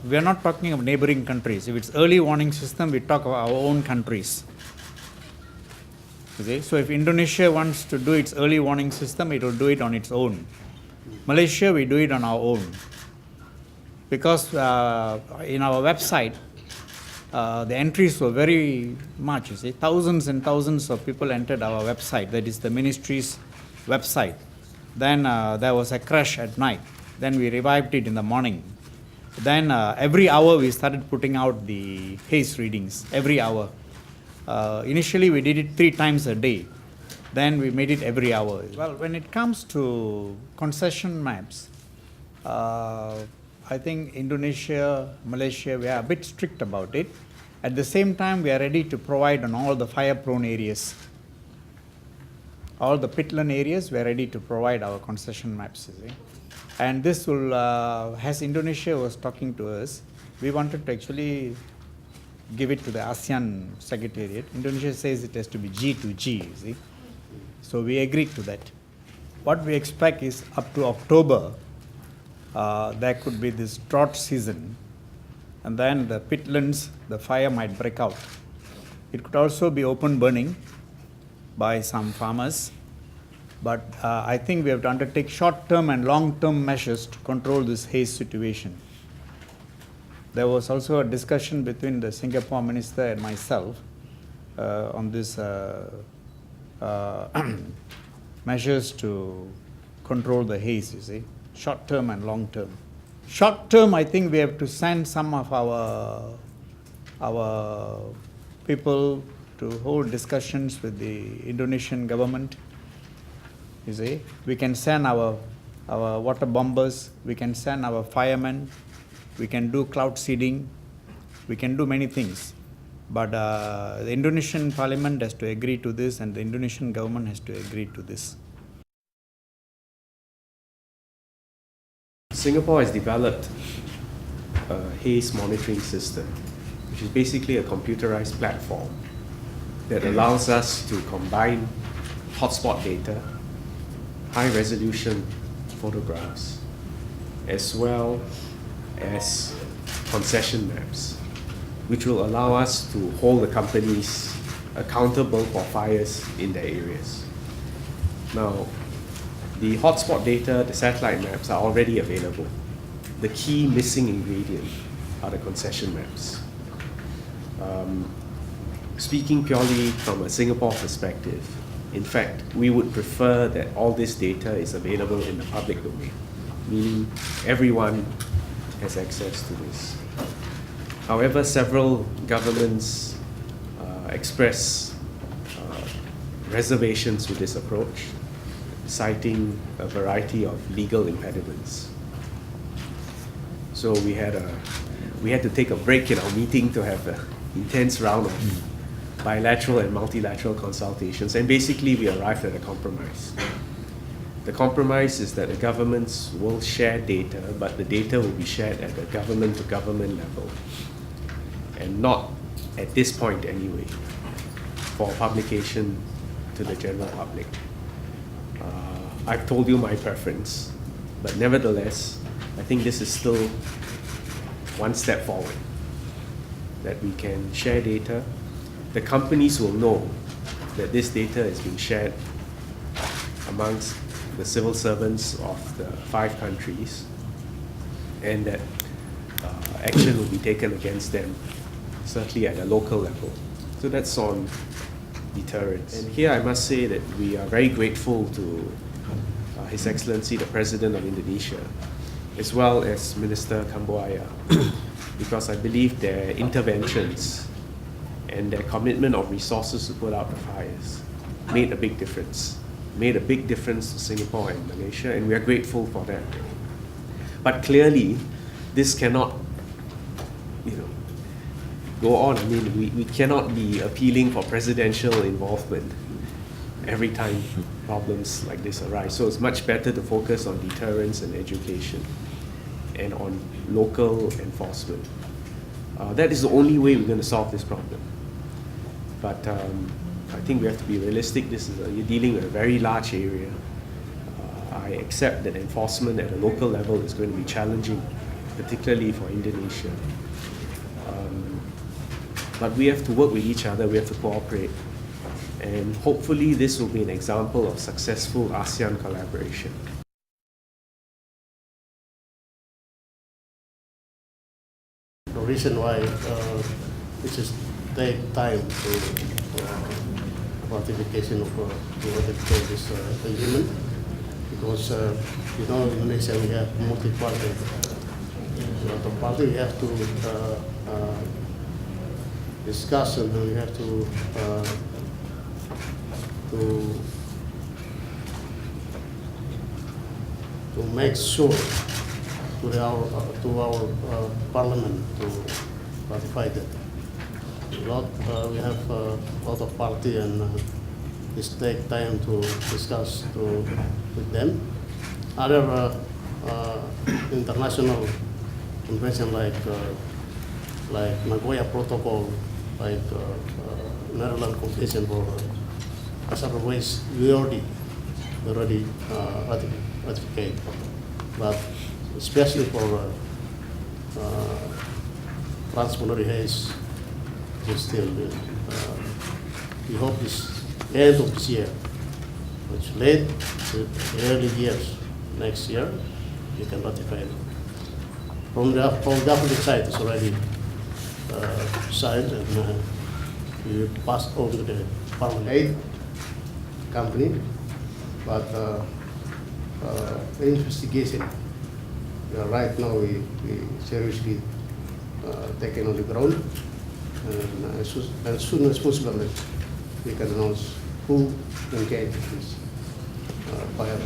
we are not talking of neighboring countries. If it's early warning system, we talk of our own countries. You see? So if Indonesia wants to do its early warning system, it will do it on its own. Malaysia, we do it on our own. Because in our website, the entries were very much, you see. Thousands and thousands of people entered our website, that is the ministry's website. Then there was a crash at night. Then we revived it in the morning. Then every hour we started putting out the Haze readings, every hour. Initially we did it 3 times a day. Then we made it every hour. Well, when it comes to concession maps, I think Indonesia, Malaysia, we are a bit strict about it. At the same time, we are ready to provide on all the fire-prone areas. All the pitland areas, we are ready to provide our concession maps. You see. And this will, as Indonesia was talking to us, we wanted to actually give it to the Asean Secretariat. Indonesia says it has to be G to G, you see. So we agreed to that. What we expect is up to October, there could be this drought season, and then the pitlands, the fire might break out. It could also be open burning by some farmers, but I think we have to undertake short-term and long-term measures to control this haze situation. There was also a discussion between the Singapore minister and myself on this measures to control the haze, you see. Short-term and long-term. Short-term, I think we have to send some of our people to hold discussions with the Indonesian government. You see, we can send our water bombers, we can send our firemen, we can do cloud seeding, we can do many things. But the Indonesian parliament has to agree to this, and the Indonesian government has to agree to this. Singapore has developed a haze monitoring system, which is basically a computerized platform that allows us to combine hotspot data, high-resolution photographs, as well as concession maps, which will allow us to hold the companies accountable for fires in their areas. Now, the hotspot data, the satellite maps are already available. The key missing ingredient are the concession maps. Speaking purely from a Singapore perspective, in fact, we would prefer that all this data is available in the public domain, meaning everyone has access to this. However, several governments express reservations with this approach, citing a variety of legal impediments. So we had to take a break in our meeting to have an intense round of bilateral and multilateral consultations, and basically we arrived at a compromise. The compromise is that the governments will share data, but the data will be shared at the government-to-government level, and not at this point anyway, for publication to the general public. I've told you my preference, but nevertheless, I think this is still one step forward, that we can share data. The companies will know that this data is being shared amongst the civil servants of the 5 countries, and that action will be taken against them, certainly at a local level. So that's on deterrence. And here I must say that we are very grateful to His Excellency the President of Indonesia, as well as Minister Kambuaya, because I believe their interventions and their commitment of resources to put out the fires made a big difference. Made a big difference to Singapore and Malaysia, and we are grateful for that. But clearly, this cannot, go on. I mean, we cannot be appealing for presidential involvement every time problems like this arise. So it's much better to focus on deterrence and education and on local enforcement. That is the only way we're going to solve this problem. But I think we have to be realistic. You're dealing with a very large area. I accept that enforcement at a local level is going to be challenging. particularly for Indonesia. But we have to work with each other, we have to cooperate. And hopefully this will be an example of successful ASEAN collaboration. The reason why it is take time to ratification of to ratify this agreement, because you know, in Indonesia we have multi-party. The party we have to discuss, and we have to make sure to our parliament to ratify that. We have a lot of party, and it take time to discuss with them. Other international convention like Nagoya Protocol, like Netherlands Convention for hazardous waste, we already ratified. But especially for Transboundary Haze, we still we hope this end of this year, which late early years next year, you can ratify it. From government side, it's already signed, and we passed on to the Parliament aid company, but the investigation right now we seriously taken on the ground, and as soon as possible we can announce who engaged this fire.